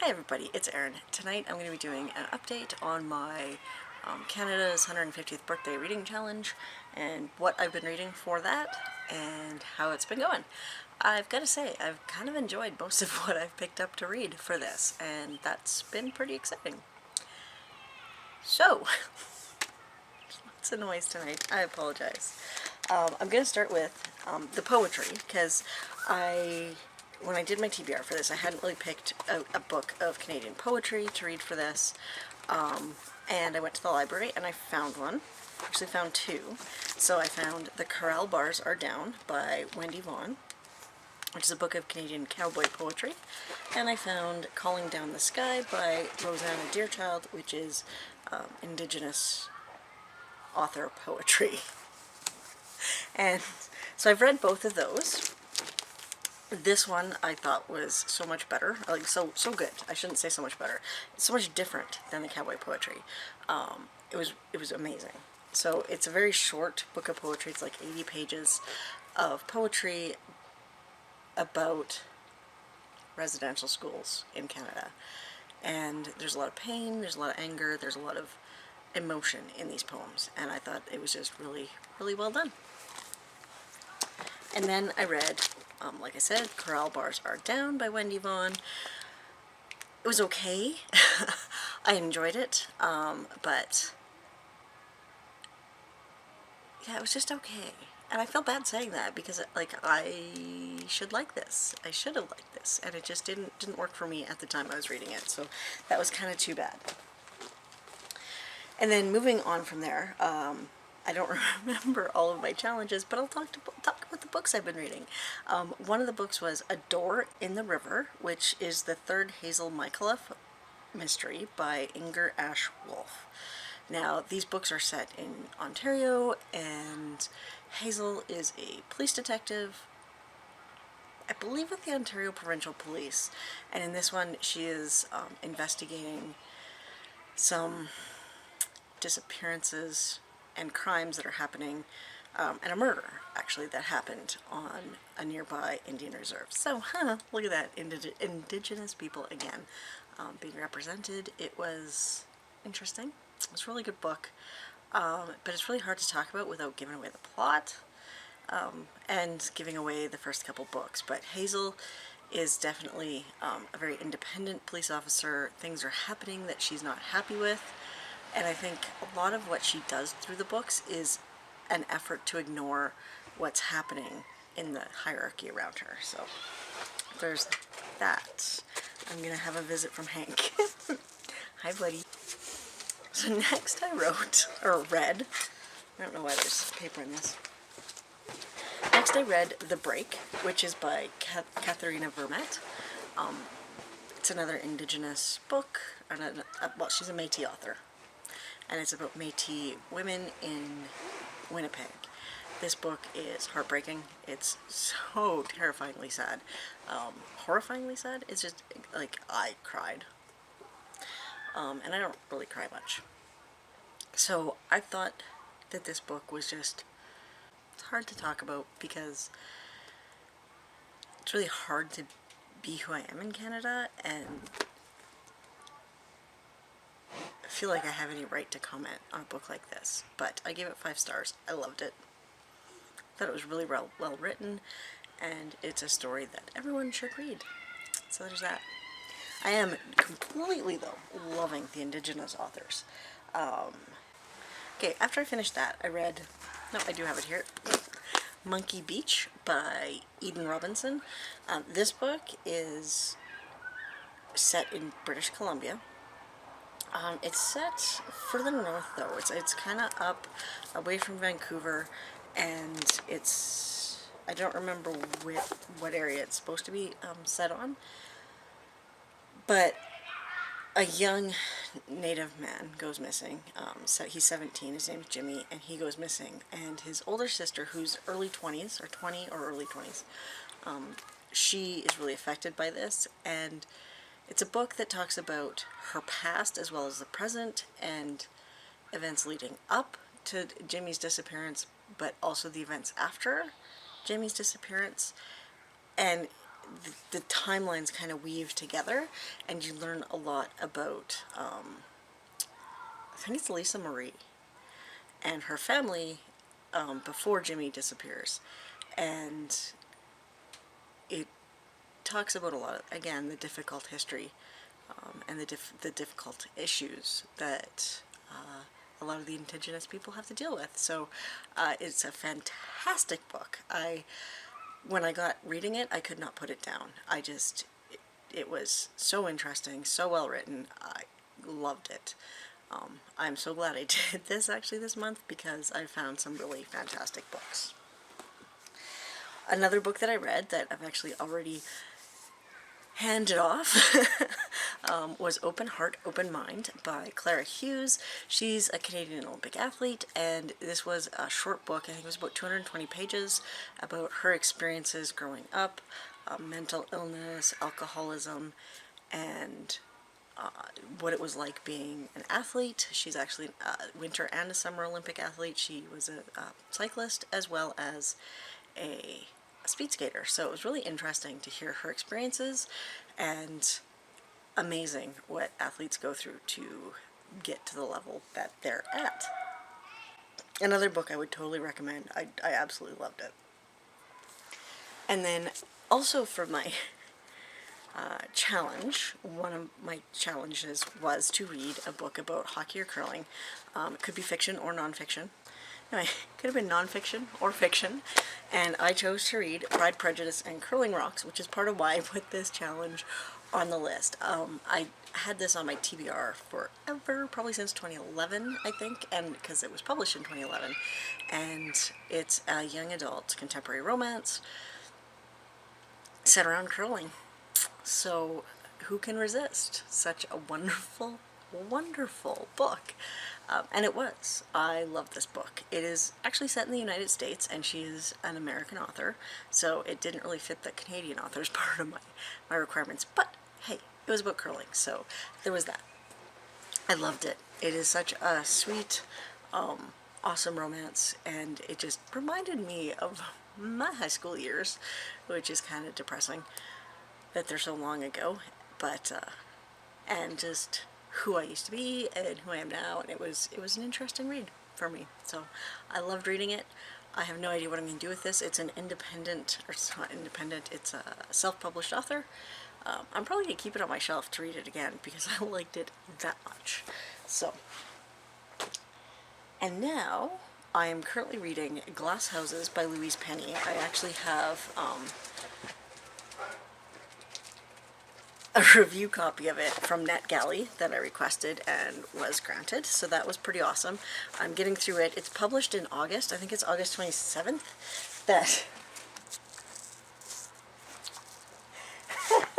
Hi everybody, it's Erin. Tonight I'm going to be doing an update on my Canada's 150th birthday reading challenge and what I've been reading for that and how it's been going. I've got to say, I've kind of enjoyed most of what I've picked up to read for this, and that's been pretty exciting. So, lots of noise tonight. I apologize. I'm going to start with the poetry, because when I did my TBR for this, I hadn't really picked out a book of Canadian poetry to read for this, and I went to the library and I found one. Actually found two. So I found The Corral Bars Are Down by Wendy Vaughan, which is a book of Canadian cowboy poetry, and I found Calling Down the Sky by Rosanna Deerchild, which is Indigenous author poetry. And so I've read both of those. This one I thought was so much better, like so good. I shouldn't say so much better. It's so much different than the cowboy poetry. It was amazing. So it's a very short book of poetry. It's like 80 pages of poetry about residential schools in Canada. And there's a lot of pain, there's a lot of anger, there's a lot of emotion in these poems, and I thought it was just really, really well done. And then I read, like I said, Corral Bars Are Down by Wendy Vaughan. It was okay. I enjoyed it, but yeah, it was just okay. And I feel bad saying that because, like, I should like this. I should have liked this, and it just didn't work for me at the time I was reading it. So that was kind of too bad. And then moving on from there, I don't remember all of my challenges, but I'll talk about the books I've been reading. One of the books was A Door in the River, which is the third Hazel Micallef mystery by Inger Ash Wolf. Now, these books are set in Ontario, and Hazel is a police detective, I believe with the Ontario Provincial Police, and in this one she is investigating some disappearances and crimes that are happening, and a murder, actually, that happened on a nearby Indian reserve. So, look at that, Indigenous people again being represented. It was interesting. It was a really good book, but it's really hard to talk about without giving away the plot, and giving away the first couple books. But Hazel is definitely a very independent police officer. Things are happening that she's not happy with, and I think a lot of what she does through the books is an effort to ignore what's happening in the hierarchy around her. So there's that. I'm gonna have a visit from Hank. Hi, buddy. So next I read, I don't know why there's paper in this. Next I read The Break, which is by Katharina Vermette. It's another Indigenous book, well, she's a Métis author, and it's about Métis women in Winnipeg. This book is heartbreaking. It's so terrifyingly sad. Horrifyingly sad. It's just, like, I cried. And I don't really cry much. So I thought that this book was just, it's hard to talk about because it's really hard to be who I am in Canada, and I feel like I have any right to comment on a book like this. But I gave it 5 stars. I loved it. Thought it was really well written, and it's a story that everyone should read. So there's that. I am completely, though, loving the Indigenous authors. Okay, after I finished that, I read, no, I do have it here, Monkey Beach by Eden Robinson. This book is set in British Columbia. It's set further north, though. It's kind of up, away from Vancouver, and it's, I don't remember what area it's supposed to be set on. But a young Native man goes missing. So he's 17, his name is Jimmy, and he goes missing. And his older sister, who's early 20s, or 20 or early 20s, she is really affected by this. And it's a book that talks about her past as well as the present, and events leading up to Jimmy's disappearance, but also the events after Jimmy's disappearance. And the timelines kind of weave together, and you learn a lot about, I think it's Lisa Marie and her family before Jimmy disappears. And it talks about a lot of, again, the difficult history and the difficult issues that a lot of the Indigenous people have to deal with. So it's a fantastic book. When I got reading it, I could not put it down. It was so interesting, so well written. I loved it. I'm so glad I did this actually this month, because I found some really fantastic books. Another book that I read that I've actually already handed off was Open Heart, Open Mind by Clara Hughes. She's a Canadian Olympic athlete, and this was a short book. I think it was about 220 pages about her experiences growing up, mental illness, alcoholism, and what it was like being an athlete. She's actually a winter and a summer Olympic athlete. She was a cyclist as well as a speed skater. So it was really interesting to hear her experiences, and amazing what athletes go through to get to the level that they're at. Another book I would totally recommend. I absolutely loved it. And then also for my challenge, one of my challenges was to read a book about hockey or curling. It could be fiction or nonfiction. Anyway, it could have been nonfiction or fiction, and I chose to read Pride, Prejudice, and Curling Rocks, which is part of why I put this challenge on the list. I had this on my TBR forever, probably since 2011, I think, and because it was published in 2011, and it's a young adult contemporary romance set around curling. So who can resist such a wonderful, wonderful book? And it was. I love this book. It is actually set in the United States, and she is an American author, so it didn't really fit the Canadian author's part of my requirements. But hey, it was about curling, so there was that. I loved it. It is such a sweet, awesome romance, and it just reminded me of my high school years, which is kind of depressing that they're so long ago, but and just who I used to be and who I am now, and it was an interesting read for me. So I loved reading it. I have no idea what I'm going to do with this. It's an independent, or it's not independent, it's a self-published author. I'm probably going to keep it on my shelf to read it again because I liked it that much. So, and now I am currently reading Glass Houses by Louise Penny. I actually have a review copy of it from NetGalley that I requested and was granted, so that was pretty awesome. I'm getting through it. It's published in August. I think it's August 27th that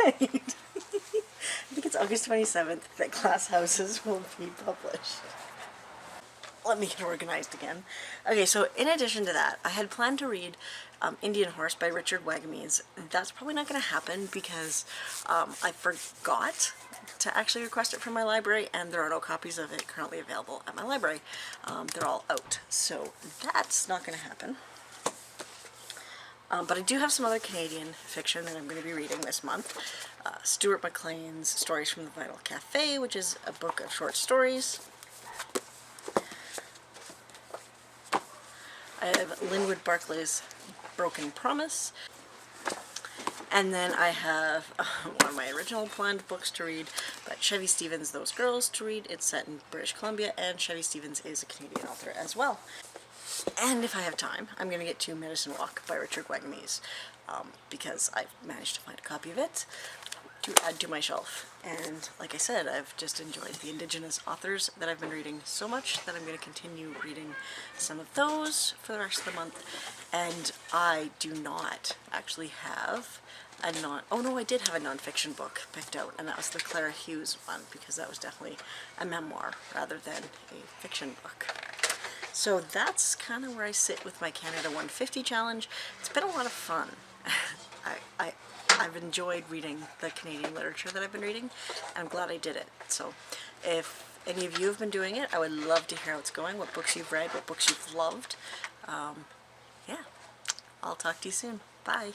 I think it's August 27th that Glass Houses will be published. Let me get organized again. Okay, so in addition to that, I had planned to read Indian Horse by Richard Wagamese. That's probably not going to happen because I forgot to actually request it from my library, and there are no copies of it currently available at my library. They're all out, so that's not going to happen. But I do have some other Canadian fiction that I'm going to be reading this month. Stuart McLean's Stories from the Vinyl Cafe, which is a book of short stories. I have Linwood Barclay's Broken Promise. And then I have one of my original planned books to read, but Chevy Stevens' Those Girls to read. It's set in British Columbia, and Chevy Stevens is a Canadian author as well. And if I have time, I'm going to get to Medicine Walk by Richard Wagamese, because I've managed to find a copy of it to add to my shelf. And like I said, I've just enjoyed the Indigenous authors that I've been reading so much that I'm going to continue reading some of those for the rest of the month. And I do not actually have a oh no, I did have a nonfiction book picked out, and that was the Clara Hughes one, because that was definitely a memoir rather than a fiction book. So that's kind of where I sit with my Canada 150 challenge. It's been a lot of fun. I've enjoyed reading the Canadian literature that I've been reading, and I'm glad I did it. So if any of you have been doing it, I would love to hear how it's going, what books you've read, what books you've loved. Yeah, I'll talk to you soon. Bye.